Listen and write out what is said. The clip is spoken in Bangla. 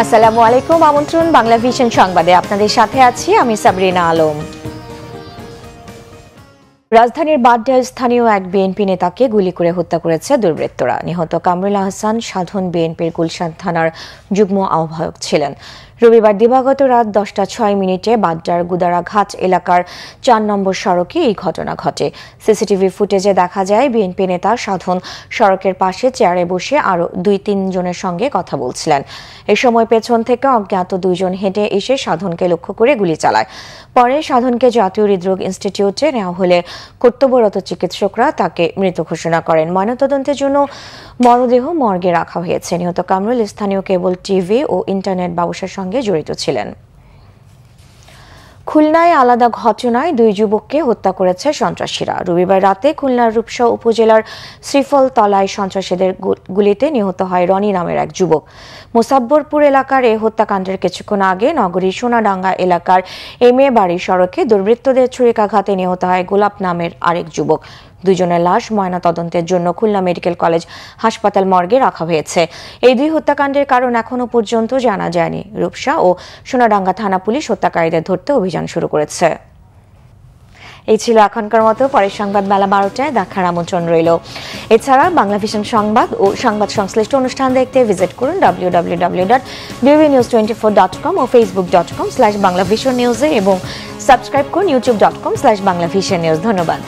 আসসালামু আলাইকুম। আমন্ত্রণ বাংলা ভিশন সংবাদে, আপনাদের সাথে আছি আমি সাবরিনা আলম। রাজধানীর বাড্ডায় স্থানীয় এক বিএনপি নেতাকে গুলি করে হত্যা করেছে দুর্বৃত্তরা। নিহত কামরুল আহসান সাধন বিএনপির গুলশান থানার যুগ্ম আহ্বায়ক ছিলেন। রবিবার দিবাগত রাত 10টা 6 মিনিটে বাড্ডার গুদারাঘাট এলাকার 4 নম্বর সড়কে এই ঘটনা ঘটে। সিসিটিভি ফুটেজে দেখা যায় বিএনপি নেতা সাধন সড়কের পাশে চেয়ারে বসে আরও 2-3 জনের সঙ্গে কথা বলছিলেন। এ সময় পেছন থেকে অজ্ঞাত 2 জন হেঁটে এসে সাধনকে লক্ষ্য করে গুলি চালায়। পরে সাধনকে জাতীয় হৃদরোগ ইনস্টিটিউটে নেওয়া হলে কর্তব্যরত চিকিৎসকরা তাকে মৃত ঘোষণা করেন। ময়নাতদন্তের জন্য মরদেহ মর্গে রাখা হয়েছে। নিহত কামরুল স্থানীয় কেবল টিভি ও ইন্টারনেট ব্যবসার সঙ্গে জড়িত ছিলেন। খুলনায় আলাদা ঘটনায় 2 যুবককে হত্যা করেছে সন্ত্রাসীরা। রবিবার রাতে খুলনার রূপসা উপজেলার শ্রীফলতলায় সন্ত্রাসীদের গুলিতে নিহত হয় রনি নামের এক যুবক। মোসাব্বরপুর এলাকার এই হত্যাকাণ্ডের কিছুক্ষণ আগে নগরীর সোনাডাঙ্গা এলাকার এম এ বাড়ি সড়কে দুর্বৃত্তদের ছুরিকাঘাতে নিহত হয় গোলাপ নামের আরেক যুবক। 2 জনের লাশ ময়নাতদন্তের জন্য খুলনা মেডিকেল কলেজ হাসপাতাল মর্গে রাখা হয়েছে। এই 2 হত্যাকাণ্ডের কারণ এখনো পর্যন্ত জানা যায়নি। রূপসা ও সোনাডাঙ্গা থানা পুলিশ হত্যাকারীদের ধরতে অভিযান শুরু করেছে। এই ছিল এখনকার মতো। পরের সংবাদ বেলা 12টায় দেখার আমন্ত্রণ রইল। এছাড়া বাংলা ভিশন সংবাদ ও সংবাদ সংশ্লিষ্ট অনুষ্ঠান দেখতে ভিজিট করুন www.bbnews24.com ও facebook.com/banglavisionnews এবং সাবস্ক্রাইব করুন youtube.com/banglavisionnews। ধন্যবাদ।